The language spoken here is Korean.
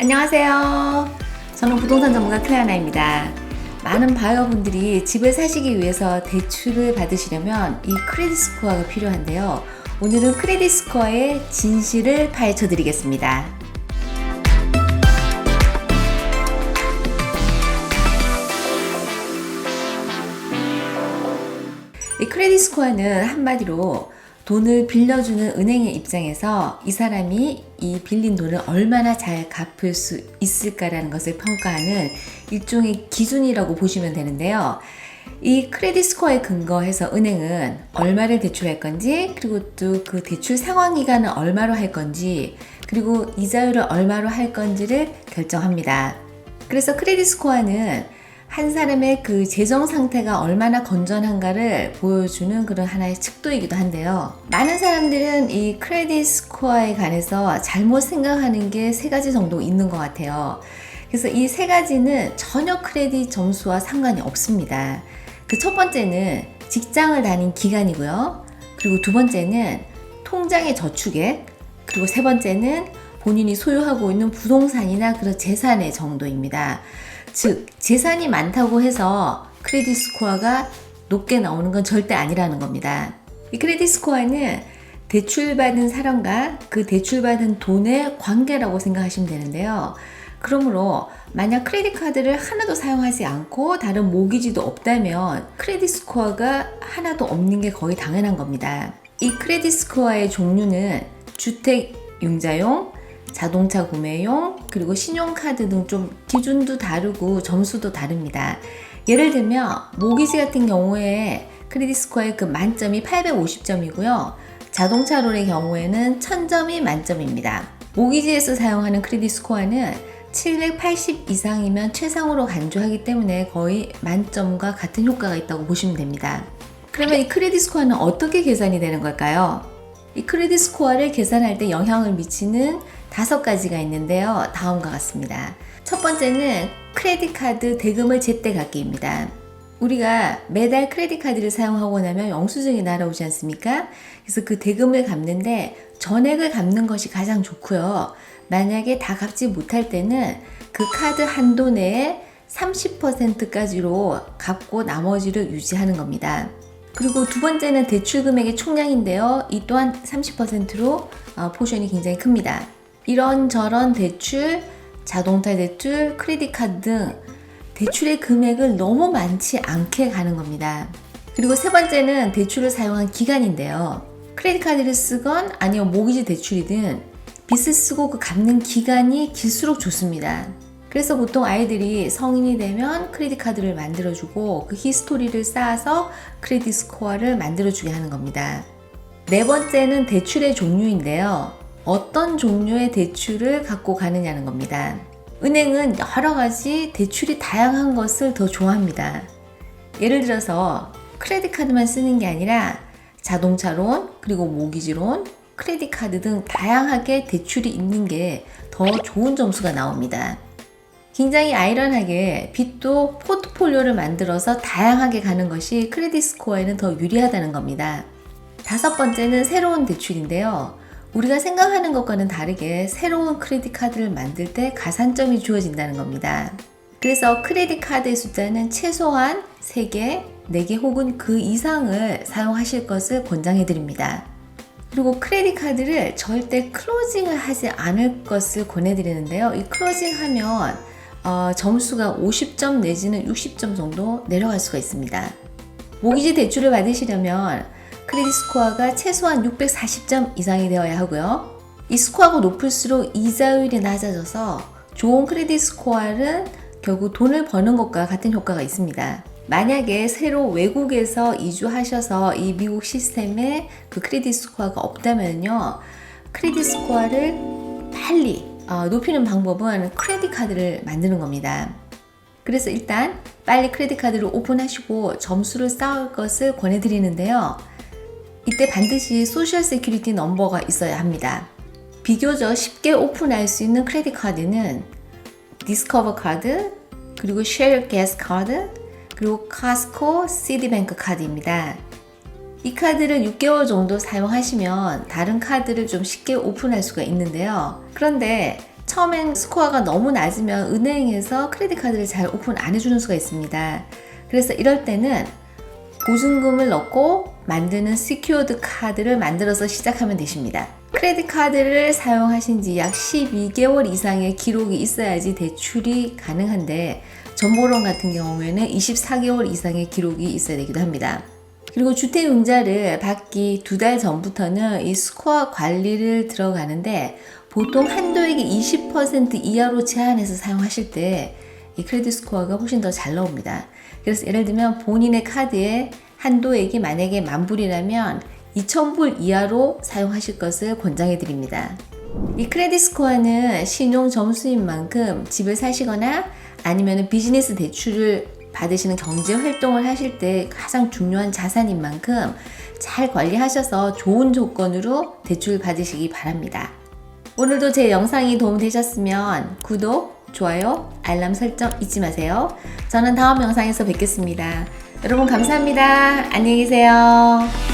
안녕하세요. 저는 부동산 전문가 클레아나입니다. 많은 바이어분들이 집을 사시기 위해서 대출을 받으시려면 이 크레딧 스코어가 필요한데요. 오늘은 크레딧 스코어의 진실을 파헤쳐 드리겠습니다. 이 크레딧 스코어는 한마디로 돈을 빌려주는 은행의 입장에서 이 사람이 이 빌린 돈을 얼마나 잘 갚을 수 있을까라는 것을 평가하는 일종의 기준이라고 보시면 되는데요. 이 크레딧 스코어에 근거해서 은행은 얼마를 대출할 건지, 그리고 또 그 대출 상환 기간은 얼마로 할 건지, 그리고 이자율을 얼마로 할 건지를 결정합니다. 그래서 크레딧 스코어는 한 사람의 그 재정 상태가 얼마나 건전한가를 보여주는 그런 하나의 척도이기도 한데요. 많은 사람들은 이 크레딧 스코어에 관해서 잘못 생각하는 게 세 가지 정도 있는 것 같아요. 그래서 이 세 가지는 전혀 크레딧 점수와 상관이 없습니다. 그 첫 번째는 직장을 다닌 기간이고요. 그리고 두 번째는 통장의 저축액, 그리고 세 번째는 본인이 소유하고 있는 부동산이나 그런 재산의 정도입니다. 즉, 재산이 많다고 해서 크레딧 스코어가 높게 나오는 건 절대 아니라는 겁니다. 이 크레딧 스코어는 대출받은 사람과 그 대출받은 돈의 관계라고 생각하시면 되는데요. 그러므로 만약 크레딧 카드를 하나도 사용하지 않고 다른 모기지도 없다면 크레딧 스코어가 하나도 없는 게 거의 당연한 겁니다. 이 크레딧 스코어의 종류는 주택 융자용, 자동차 구매용, 그리고 신용카드 등 좀 기준도 다르고 점수도 다릅니다. 예를 들면 모기지 같은 경우에 크레딧 스코어의 그 만점이 850점이고요. 자동차 론의 경우에는 1000점이 만점입니다. 모기지에서 사용하는 크레딧 스코어는 780 이상이면 최상으로 간주하기 때문에 거의 만점과 같은 효과가 있다고 보시면 됩니다. 그러면 이 크레딧 스코어는 어떻게 계산이 되는 걸까요? 이 크레딧 스코어를 계산할 때 영향을 미치는 5가지가 있는데요. 다음과 같습니다. 첫 번째는 크레딧 카드 대금을 제때 갚기입니다. 우리가 매달 크레딧 카드를 사용하고 나면 영수증이 날아오지 않습니까? 그래서 그 대금을 갚는데 전액을 갚는 것이 가장 좋고요. 만약에 다 갚지 못할 때는 그 카드 한도 내에 30%까지로 갚고 나머지를 유지하는 겁니다. 그리고 두 번째는 대출 금액의 총량인데요. 이 또한 30%로 포션이 굉장히 큽니다. 이런저런 대출, 자동차 대출, 크레딧 카드 등 대출의 금액을 너무 많지 않게 가는 겁니다. 그리고 세 번째는 대출을 사용한 기간인데요. 크레딧 카드를 쓰건 아니면 모기지 대출이든 빚을 쓰고 그 갚는 기간이 길수록 좋습니다. 그래서 보통 아이들이 성인이 되면 크레딧 카드를 만들어주고 그 히스토리를 쌓아서 크레딧 스코어를 만들어주게 하는 겁니다. 네 번째는 대출의 종류인데요. 어떤 종류의 대출을 갖고 가느냐는 겁니다. 은행은 여러 가지 대출이 다양한 것을 더 좋아합니다. 예를 들어서 크레딧 카드만 쓰는 게 아니라 자동차 론, 그리고 모기지 론, 크레딧 카드 등 다양하게 대출이 있는 게 더 좋은 점수가 나옵니다. 굉장히 아이러니하게 빚도 포트폴리오를 만들어서 다양하게 가는 것이 크레딧 스코어에는 더 유리하다는 겁니다. 다섯 번째는 새로운 대출인데요. 우리가 생각하는 것과는 다르게 새로운 크레딧 카드를 만들 때 가산점이 주어진다는 겁니다. 그래서 크레딧 카드의 숫자는 최소한 3개, 4개 혹은 그 이상을 사용하실 것을 권장해 드립니다. 그리고 크레딧 카드를 절대 클로징을 하지 않을 것을 권해드리는데요. 이 클로징 하면 점수가 50점 내지는 60점 정도 내려갈 수가 있습니다. 모기지 대출을 받으시려면 크레딧 스코어가 최소한 640점 이상이 되어야 하고요. 이 스코어가 높을수록 이자율이 낮아져서 좋은 크레딧 스코어는 결국 돈을 버는 것과 같은 효과가 있습니다. 만약에 새로 외국에서 이주하셔서 이 미국 시스템에 그 크레딧 스코어가 없다면요, 크레딧 스코어를 빨리 높이는 방법은 크레딧 카드를 만드는 겁니다. 그래서 일단 빨리 크레딧 카드를 오픈하시고 점수를 쌓을 것을 권해드리는데요. 이때 반드시 소셜 세큐리티 넘버가 있어야 합니다. 비교적 쉽게 오픈할 수 있는 크레딧 카드는 디스커버 카드, 그리고 쉐어 게스 카드, 그리고 카스코 시티뱅크 카드입니다. 이 카드를 6개월 정도 사용하시면 다른 카드를 좀 쉽게 오픈할 수가 있는데요. 그런데 처음엔 스코어가 너무 낮으면 은행에서 크레딧 카드를 잘 오픈 안 해주는 수가 있습니다. 그래서 이럴 때는 보증금을 넣고 만드는 시큐어드 카드를 만들어서 시작하면 되십니다. 크레딧 카드를 사용하신 지 약 12개월 이상의 기록이 있어야지 대출이 가능한데 전보론 같은 경우에는 24개월 이상의 기록이 있어야 되기도 합니다. 그리고 주택융자를 받기 2달 전부터는 이 스코어 관리를 들어가는데 보통 한도액이 20% 이하로 제한해서 사용하실 때 이 크레딧 스코어가 훨씬 더 잘 나옵니다. 그래서 예를 들면 본인의 카드에 한도액이 만약에 10,000불이라면 2,000불 이하로 사용하실 것을 권장해 드립니다. 이 크레딧 스코어는 신용 점수인 만큼 집을 사시거나 아니면 비즈니스 대출을 받으시는 경제 활동을 하실 때 가장 중요한 자산인 만큼 잘 관리하셔서 좋은 조건으로 대출 받으시기 바랍니다. 오늘도 제 영상이 도움되셨으면 구독, 좋아요, 알람 설정 잊지 마세요. 저는 다음 영상에서 뵙겠습니다. 여러분 감사합니다. 안녕히 계세요.